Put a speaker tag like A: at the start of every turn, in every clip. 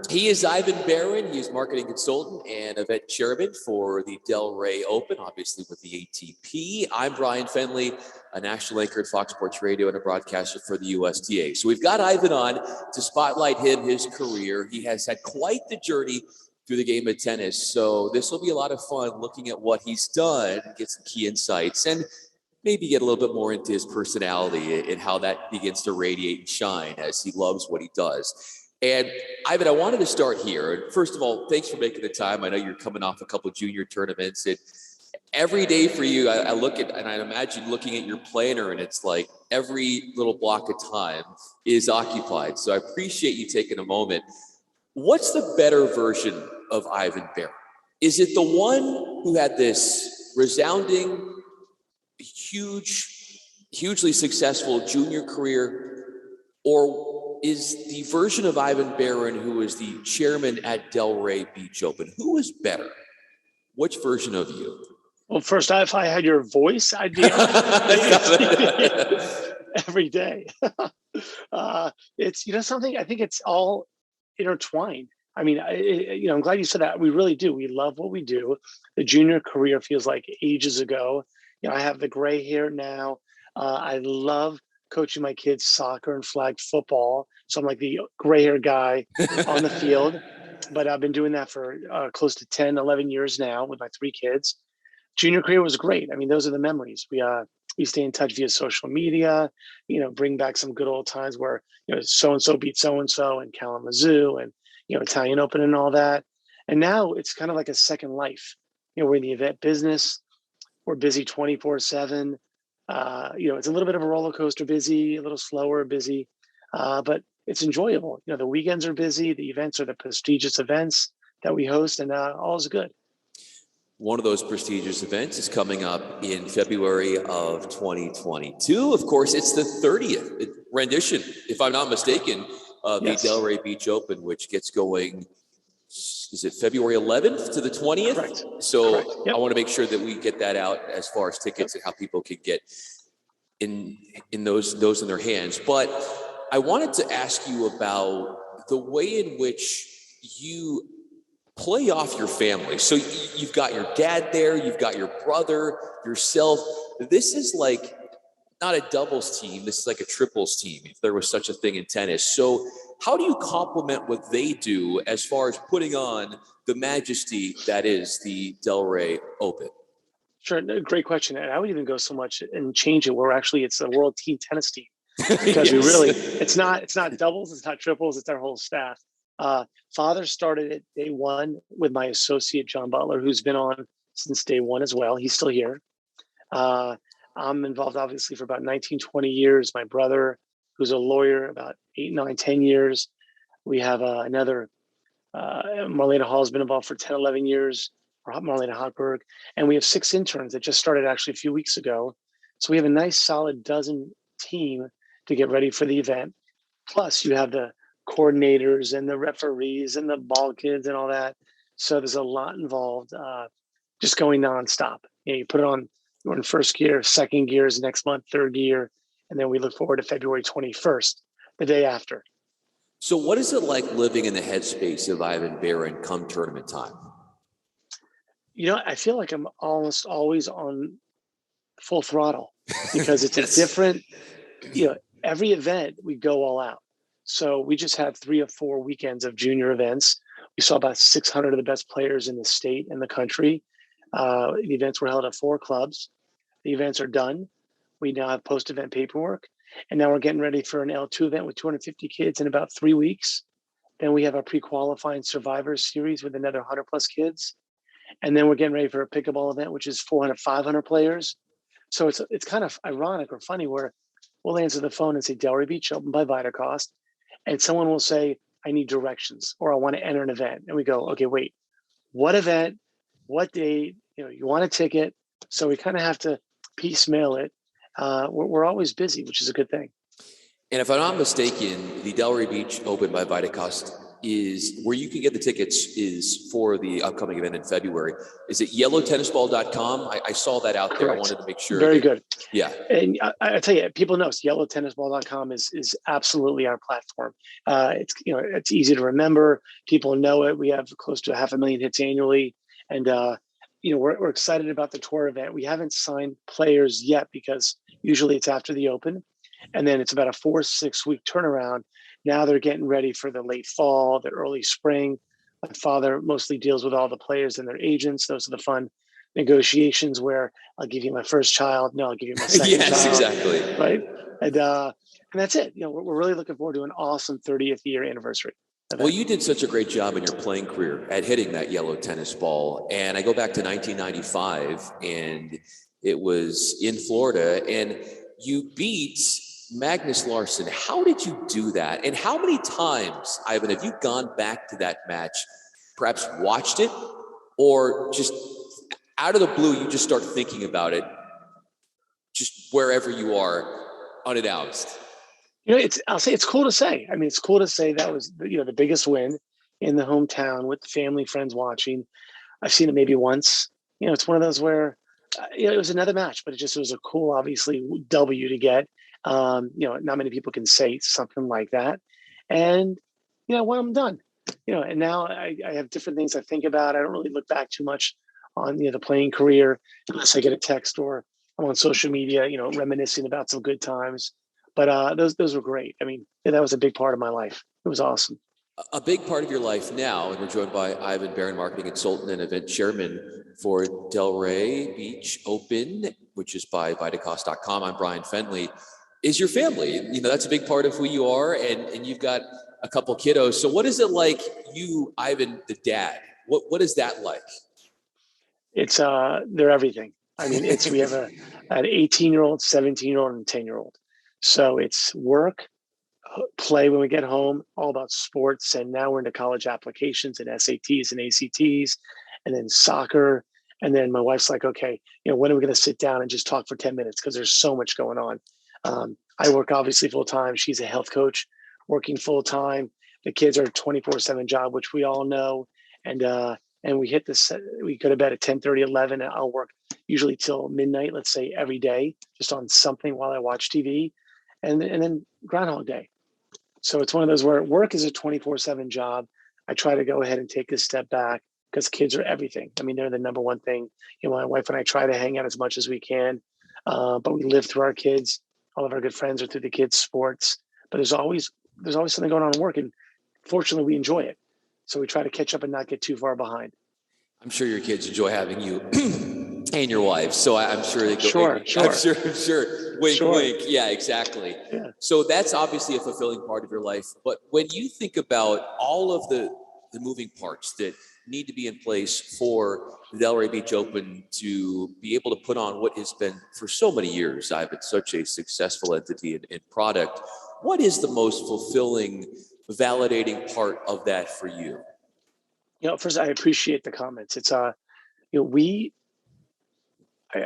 A: He is Ivan Barron. He's marketing consultant and event chairman for the Delray Open, obviously with the ATP. I'm Bryan Fenley, a national anchor at Fox Sports Radio and a broadcaster for the USTA. So we've got Ivan on to spotlight him, his career. He has had quite the journey through the game of tennis. So this will be a lot of fun looking at what he's done, get some key insights, and maybe get a little bit more into his personality and how that begins to radiate and shine as he loves what he does. And Ivan, I wanted to start here. First of all, thanks for making the time. I know you're coming off a couple of junior tournaments. And every day for you, I look at, and I imagine looking at your planner, and it's like every little block of time is occupied. So I appreciate you taking a moment. What's the better version of Ivan Barron? Is it the one who had this resounding, hugely successful junior career, or is the version of Ivan Barron who was the chairman at Delray Beach Open? Who was better? Which version of you?
B: Well, first, if I had your voice, I'd be every day. It's, something, I think it's all intertwined. I mean, I'm glad you said that. We really do. We love what we do. The junior career feels like ages ago. I have the gray hair now. I love coaching my kids soccer and flag football. So I'm like the gray hair guy on the field, but I've been doing that for close to 10, 11 years now with my 3 kids. Junior career was great. I mean, those are the memories. We stay in touch via social media, bring back some good old times where, so-and-so beat so-and-so in Kalamazoo and, Italian Open and all that. And now it's kind of like a second life. We're in the event business. We're busy 24/7. It's a little bit of a roller coaster busy, a little slower busy, but it's enjoyable. The weekends are busy. The events are the prestigious events that we host, and all is good.
A: One of those prestigious events is coming up in February of 2022. Of course, it's the 30th rendition, if I'm not mistaken, of the Delray Beach Open, which gets going, is it February 11th to the 20th?
B: Correct.
A: So
B: Correct. Yep.
A: I want to make sure that we get that out as far as tickets and how people can get in those in their hands. But I wanted to ask you about the way in which you play off your family. So you've got your dad there, you've got your brother, yourself. This is like not a doubles team. This is like a triples team, if there was such a thing in tennis. So how do you complement what they do as far as putting on the majesty that is the Delray Open?
B: Sure. Great question. And I would even go so much and change it where actually it's a world team tennis team, because we really, it's not doubles, it's not triples, it's our whole staff. Father started it day one with my associate, John Butler, who's been on since day one as well. He's still here. I'm involved obviously for about 19, 20 years. My brother, who's a lawyer, about 8, 9, 10 years. We have another, Marlena Hall has been involved for 10, 11 years, or Marlena Hochberg. And we have 6 interns that just started actually a few weeks ago. So we have a nice solid dozen team to get ready for the event. Plus you have the coordinators and the referees and the ball kids and all that. So there's a lot involved, just going nonstop. You put it on, we're in first gear, second gear is next month, third gear. And then we look forward to February 21st, the day after.
A: So what is it like living in the headspace of Ivan Barron come tournament time?
B: I feel like I'm almost always on full throttle because it's a different, every event we go all out. So we just had 3 or 4 weekends of junior events. We saw about 600 of the best players in the state and the country. The events were held at 4 clubs. The events are done. We now have post-event paperwork. And now we're getting ready for an L2 event with 250 kids in about 3 weeks. Then we have our pre-qualifying survivors series with another 100 plus kids. And then we're getting ready for a pickleball event, which is 400, 500 players. So it's kind of ironic or funny where we'll answer the phone and say Delray Beach Open by Vitacost. And someone will say, I need directions, or I want to enter an event. And we go, okay, wait, what event, what date, you want a ticket. So we kind of have to piecemeal it. We're always busy, which is a good thing.
A: And if I'm not mistaken, the Delray Beach Open by Vitacost is where you can get the tickets is for the upcoming event in February. Is it yellowtennisball.com? I saw that out there.
B: Correct.
A: I wanted to make sure.
B: Very good.
A: Yeah.
B: And I tell you, people know yellowtennisball.com is absolutely our platform. It's easy to remember. People know it. We have close to 500,000 hits annually. And, we're excited about the tour event. We haven't signed players yet because usually it's after the Open. And then it's about a 4-6 week turnaround. Now they're getting ready for the late fall, the early spring. My father mostly deals with all the players and their agents. Those are the fun negotiations where I'll give you my first child. No, I'll give you my second
A: yes,
B: child.
A: Exactly.
B: Right. And that's it. We're really looking forward to an awesome 30th year anniversary event.
A: Well, you did such a great job in your playing career at hitting that yellow tennis ball. And I go back to 1995, and it was in Florida, and you beat Magnus Larsson. How did you do that? And how many times, Ivan, have you gone back to that match, perhaps watched it, or just out of the blue, you just start thinking about it, just wherever you are, unannounced?
B: I'll say it's cool to say. I mean, it's cool to say that was, the biggest win in the hometown with family, friends watching. I've seen it maybe once. It's one of those where, it was another match, but it was a cool, obviously, W to get. Not many people can say something like that. And, when I'm done, and now I have different things I think about. I don't really look back too much on, the playing career unless I get a text or I'm on social media, reminiscing about some good times. But those were great. I mean, that was a big part of my life. It was awesome.
A: A big part of your life now, and we're joined by Ivan Barron, marketing consultant and event chairman for Delray Beach Open, which is by Vitacost.com. I'm Bryan Fenley. Is your family? That's a big part of who you are, and you've got a couple kiddos. So what is it like, you, Ivan, the dad? What is that like?
B: It's they're everything. I mean, we have an 18-year-old, 17-year-old, and 10-year-old. So it's work, play when we get home, all about sports. And now we're into college applications and SATs and ACTs, and then soccer. And then my wife's like, okay, when are we going to sit down and just talk for 10 minutes? Because there's so much going on. I work obviously full time. She's a health coach working full time. The kids are a 24/7 job, which we all know. And we hit this, we go to bed at 10:30, 11. And I'll work usually till midnight, let's say every day, just on something while I watch TV. And then Groundhog Day. So it's one of those where work is a 24/7 job. I try to go ahead and take a step back because kids are everything. I mean, they're the number one thing. My wife and I try to hang out as much as we can, but we live through our kids. All of our good friends are through the kids' sports. But there's always something going on in work, and fortunately, we enjoy it. So we try to catch up and not get too far behind.
A: I'm sure your kids enjoy having you and your wife. So I'm sure they go.
B: Sure.
A: I'm sure. Wink, wink. Yeah, exactly.
B: Yeah.
A: So that's obviously a fulfilling part of your life. But when you think about all of the moving parts that need to be in place for the Delray Beach Open to be able to put on what has been for so many years, I've been such a successful entity and product. What is the most fulfilling, validating part of that for you?
B: First, I appreciate the comments. It's I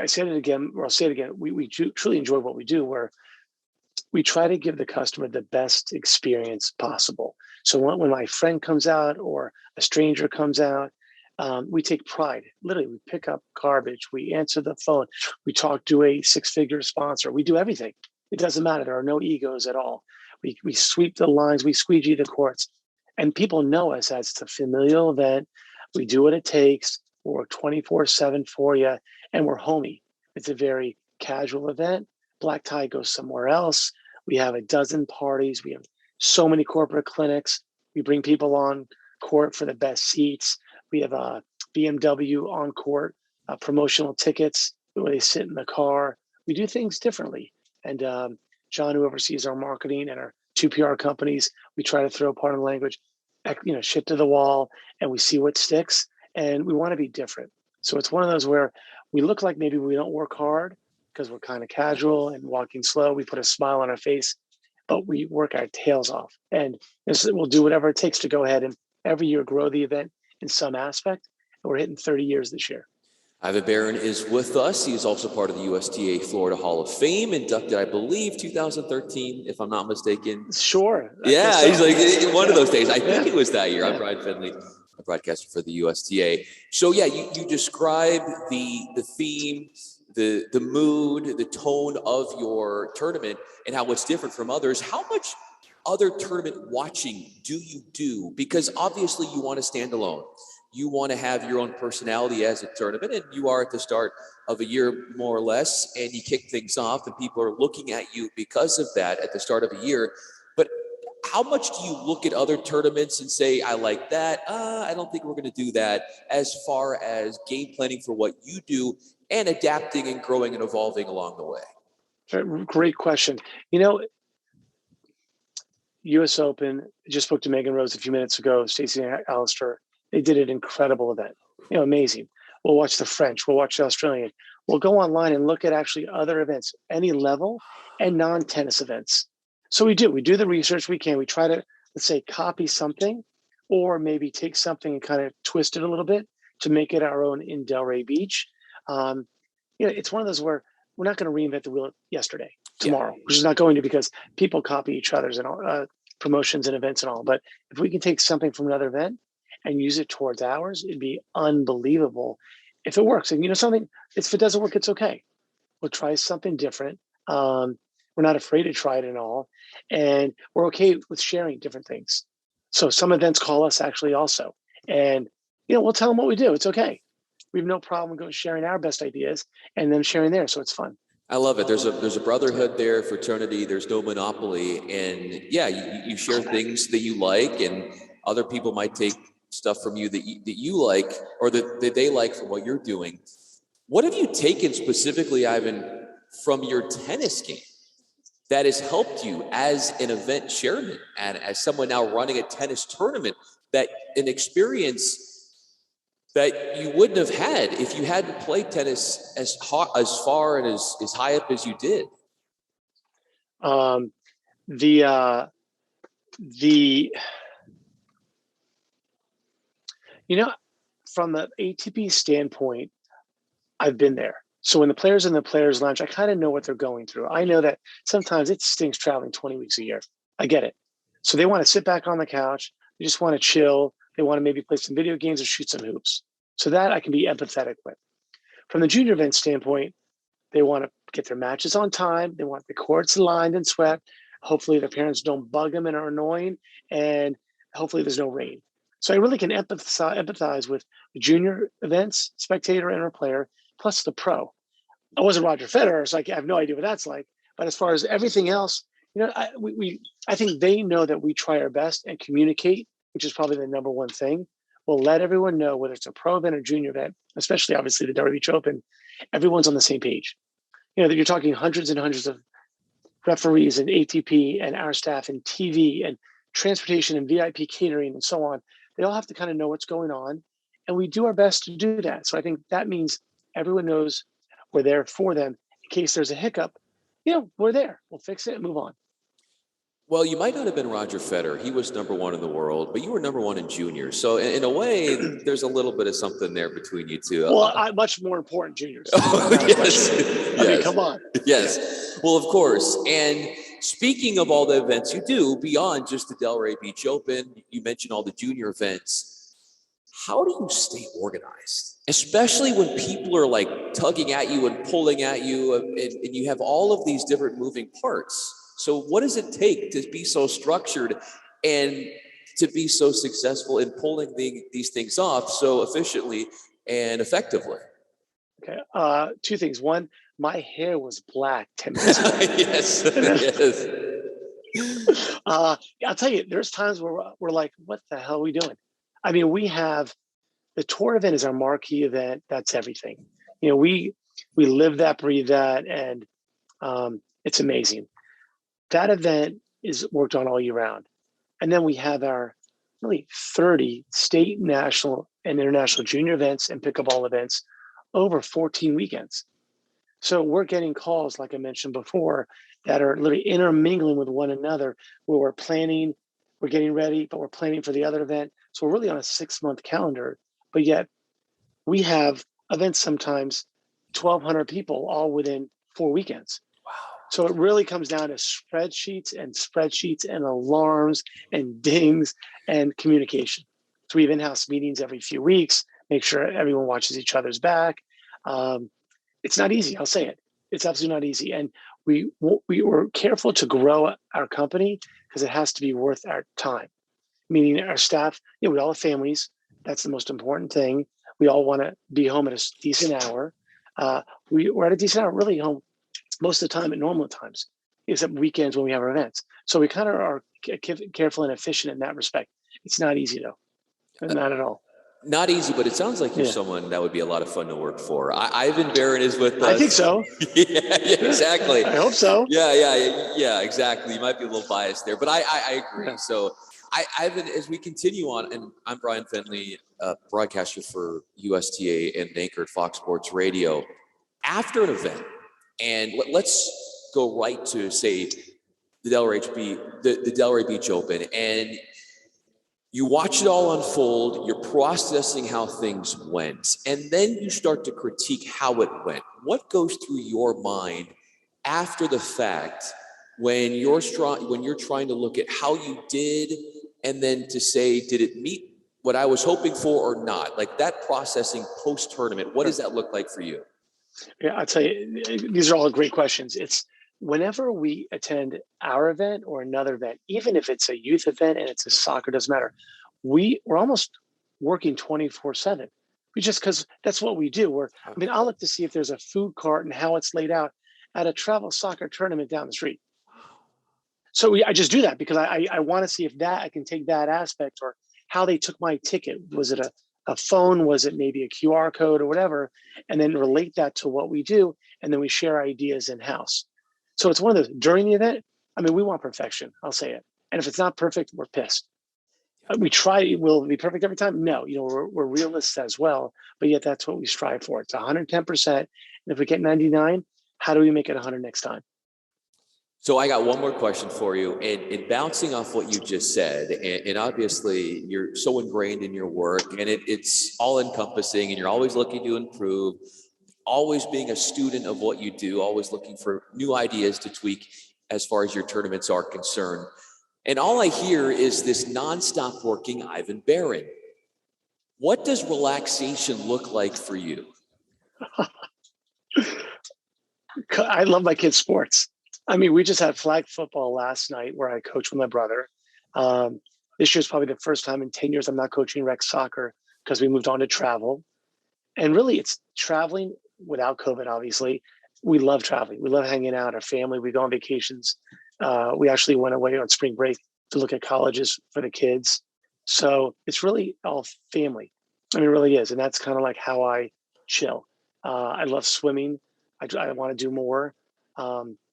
B: said it again, or I'll say it again. We truly enjoy what we do, where we try to give the customer the best experience possible. So when my friend comes out or a stranger comes out, we take pride. Literally, we pick up garbage, we answer the phone, we talk to a 6-figure sponsor. We do everything. It doesn't matter. There are no egos at all. We sweep the lines, we squeegee the courts. And people know us as it's a familial event. We do what it takes. We work 24/7 for you, and we're homey. It's a very casual event. Black tie goes somewhere else. We have a dozen parties. We have so many corporate clinics. We bring people on court for the best seats. We have a BMW on court promotional tickets where they sit in the car. We do things differently. And John, who oversees our marketing and our 2 PR companies, we try to throw part of the language, shit to the wall, and we see what sticks. And we want to be different. So it's one of those where we look like maybe we don't work hard because we're kind of casual and walking slow. We put a smile on our face, but we work our tails off. And we'll do whatever it takes to go ahead and every year grow the event in some aspect. And we're hitting 30 years this year.
A: Ivan Barron is with us. He is also part of the USTA Florida Hall of Fame, inducted, I believe, 2013, if I'm not mistaken.
B: Sure.
A: Yeah,
B: so.
A: he's like one of those days. I think
B: Yeah.
A: it was that year. I'm Bryan Fenley, a broadcaster for the USTA. So yeah, you describe the theme, the mood, the tone of your tournament, and how it's different from others. How much other tournament watching do you do? Because obviously you want to stand alone. You want to have your own personality as a tournament, and you are at the start of a year more or less, and you kick things off, and people are looking at you because of that at the start of a year. But how much do you look at other tournaments and say, I like that, I don't think we're going to do that, as far as game planning for what you do and adapting and growing and evolving along the way?
B: Great question. US Open, just spoke to Megan Rose a few minutes ago, Stacey Alistair. They did an incredible event, amazing. We'll watch the French, we'll watch the Australian. We'll go online and look at actually other events, any level, and non-tennis events. So we do the research we can. We try to, let's say, copy something, or maybe take something and kind of twist it a little bit to make it our own in Delray Beach. It's one of those where we're not going to reinvent the wheel yesterday, tomorrow, which is not going to, because people copy each other's and all, promotions and events and all. But if we can take something from another event and use it towards ours, it'd be unbelievable if it works. And something, if it doesn't work, it's okay. We'll try something different. We're not afraid to try it and all. And we're okay with sharing different things. So some events call us actually also. And, we'll tell them what we do. It's okay. We have no problem going sharing our best ideas and them sharing theirs. So it's fun.
A: I love it. There's a brotherhood there, fraternity. There's no monopoly, and yeah, you share things that you like, and other people might take stuff from you that you like, or that they like from what you're doing. What have you taken specifically, Ivan, from your tennis game that has helped you as an event chairman and as someone now running a tennis tournament, that an experience that you wouldn't have had if you hadn't played tennis as far and as high up as you did?
B: The from the ATP standpoint, I've been there. So when the players in the players lounge, I kind of know what they're going through. I know that sometimes it stinks traveling 20 weeks a year. I get it. So they want to sit back on the couch. They just want to chill. They want to maybe play some video games or shoot some hoops. So that I can be empathetic with. From the junior event standpoint, they want to get their matches on time. They want the courts lined and swept. Hopefully their parents don't bug them and are annoying. And hopefully there's no rain. So I really can empathize with the junior events, spectator and or player, plus the pro. I wasn't Roger Federer, so I have no idea what that's like. But as far as everything else, I think they know that we try our best and communicate, which is probably the number one thing. We'll let everyone know, whether it's a pro event or junior event, especially obviously the Delray Beach Open, everyone's on the same page. That you're talking hundreds and hundreds of referees and ATP and our staff and TV and transportation and VIP catering and so on. They all have to kind of know what's going on. And we do our best to do that. So I think that means everyone knows we're there for them in case there's a hiccup. We're there. We'll fix it and move on.
A: Well, you might not have been Roger Federer. He was number one in the world, but you were number one in juniors. So in a way, there's a little bit of something there between you two.
B: Well, much more important juniors.
A: Yes.
B: I mean, come on.
A: Yes. Well, of course. And speaking of all the events you do beyond just the Delray Beach Open, you mentioned all the junior events. How do you stay organized? Especially when people are like tugging at you and pulling at you, and you have all of these different moving parts. So what does it take to be so structured and to be so successful in pulling these things off so efficiently and effectively?
B: Okay. Two things. One, my hair was black 10 minutes ago.
A: Yes. Yes.
B: I'll tell you, there's times where we're like, what the hell are we doing? I mean, we have the tour event is our marquee event. That's everything. We live that, breathe that, and it's amazing. That event is worked on all year round. And then we have our really 30 state, national, and international junior events and pickleball events over 14 weekends. So we're getting calls, like I mentioned before, that are literally intermingling with one another, where we're planning, we're getting ready, but we're planning for the other event. So we're really on a 6-month calendar, but yet we have events sometimes 1,200 people all within 4 weekends.
A: Wow.
B: So it really comes down to spreadsheets and alarms and dings and communication. So we have in-house meetings every few weeks, make sure everyone watches each other's back. It's not easy. I'll say it. It's absolutely not easy. And we were careful to grow our company because it has to be worth our time. Meaning our staff, we all have families. That's the most important thing. We all want to be home at a decent hour. We're at a decent hour, really home most of the time at normal times, except weekends when we have our events. So we kind of are careful and efficient in that respect. It's not easy though, not at all.
A: Not easy, but it sounds like you're someone that would be a lot of fun to work for. Ivan Barron is with us.
B: I think so.
A: Yeah, exactly.
B: I hope so.
A: Yeah, exactly. You might be a little biased there, but I agree. Yeah. So Ivan, as we continue on, and I'm Bryan Fenley, broadcaster for USTA and anchor at Fox Sports Radio. After an event, and let's go right to, say, the Delray Beach Open, and you watch it all unfold, you're processing how things went, and then you start to critique how it went. What goes through your mind after the fact when you're trying to look at how you did, and then to say, did it meet what I was hoping for or not? Like that processing post-tournament, what does that look like for you?
B: Yeah, I'll tell you, these are all great questions. It's whenever we attend our event or another event, even if it's a youth event and it's a soccer, doesn't matter. We're almost working 24/7. Because that's what we do. I'll look to see if there's a food cart and how it's laid out at a travel soccer tournament down the street. So I just do that because I want to see if I can take that aspect, or how they took my ticket. Was it a phone? Was it maybe a QR code or whatever? And then relate that to what we do. And then we share ideas in-house. So it's one of those, during the event, we want perfection. I'll say it. And if it's not perfect, we're pissed. We try, will it be perfect every time? No, we're realists as well, but yet that's what we strive for. It's 110%. And if we get 99, how do we make it 100 next time?
A: So I got one more question for you, and bouncing off what you just said, and obviously you're so ingrained in your work, and it's all encompassing, and you're always looking to improve, always being a student of what you do, always looking for new ideas to tweak as far as your tournaments are concerned. And all I hear is this nonstop working Ivan Barron. What does relaxation look like for you?
B: I love my kids' sports. We just had flag football last night where I coached with my brother. This year's probably the first time in 10 years I'm not coaching rec soccer because we moved on to travel. And really, it's traveling without COVID, obviously. We love traveling. We love hanging out, our family. We go on vacations. We actually went away on spring break to look at colleges for the kids. So it's really all family. It really is. And that's kind of like how I chill. I love swimming. I want to do more.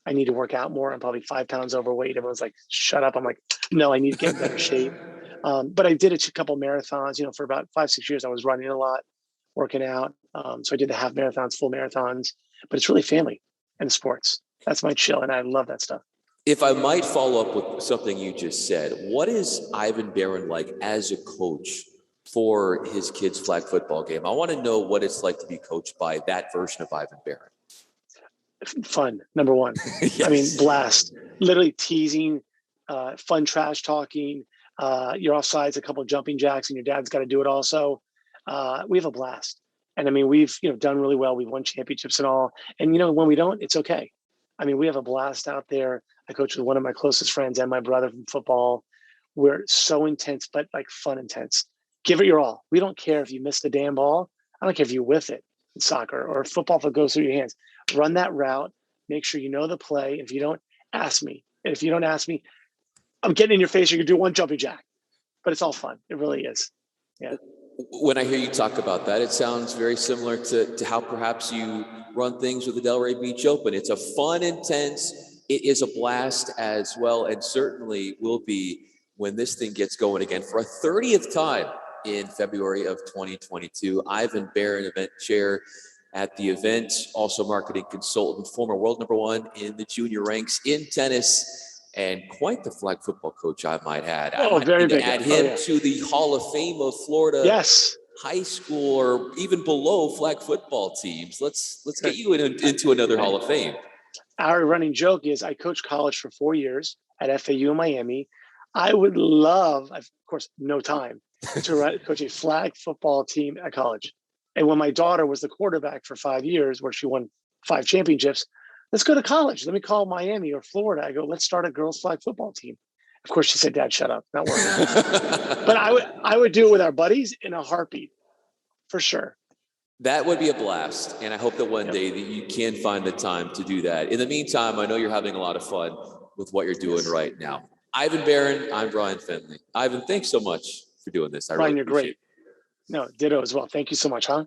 B: I need to work out more. I'm probably 5 pounds overweight. Everyone's like, shut up. I'm like, no, I need to get in better shape. But I did a couple marathons, for about 5-6 years. I was running a lot, working out. So I did the half marathons, full marathons, but it's really family and sports. That's my chill. And I love that stuff.
A: If I might follow up with something you just said, what is Ivan Barron like as a coach for his kids' flag football game? I want to know what it's like to be coached by that version of Ivan Barron.
B: Fun, number one. Yes. Blast. Literally teasing, fun trash talking. You're offsides, a couple of jumping jacks, and your dad's got to do it also. We have a blast. And we've done really well. We've won championships and all. And when we don't, it's okay. We have a blast out there. I coach with one of my closest friends and my brother from football. We're so intense, but like fun intense. Give it your all. We don't care if you miss the damn ball. I don't care if you whiff it in soccer or football if it goes through your hands. Run that route. Make sure you know the play. If you don't, ask me. And if you don't ask me, I'm getting in your face. You can do one jumping jack. But it's all fun. It really is. Yeah.
A: When I hear you talk about that, it sounds very similar to how perhaps you run things with the Delray Beach Open. It's a fun, intense, it is a blast as well, and certainly will be when this thing gets going again for a 30th time in February of 2022. Ivan Barron, event chair at the event, also marketing consultant, former world #1 in the junior ranks in tennis, and quite the flag football coach, I might add.
B: Very big.
A: Add him to the Hall of Fame of Florida high school or even below flag football teams. Let's get you into another Hall of Fame.
B: Our running joke is I coached college for 4 years at FAU in Miami. I would love, of course, no time to coach a flag football team at college. And when my daughter was the quarterback for 5 years, where she won 5 championships, let's go to college. Let me call Miami or Florida. I go, let's start a girls flag football team. Of course, she said, Dad, shut up. Not working. But I would do it with our buddies in a heartbeat, for sure.
A: That would be a blast. And I hope that one day that you can find the time to do that. In the meantime, I know you're having a lot of fun with what you're doing right now. Ivan Barron, I'm Bryan Fenley. Ivan, thanks so much for doing this.
B: Bryan, you're great. No, ditto as well. Thank you so much, huh?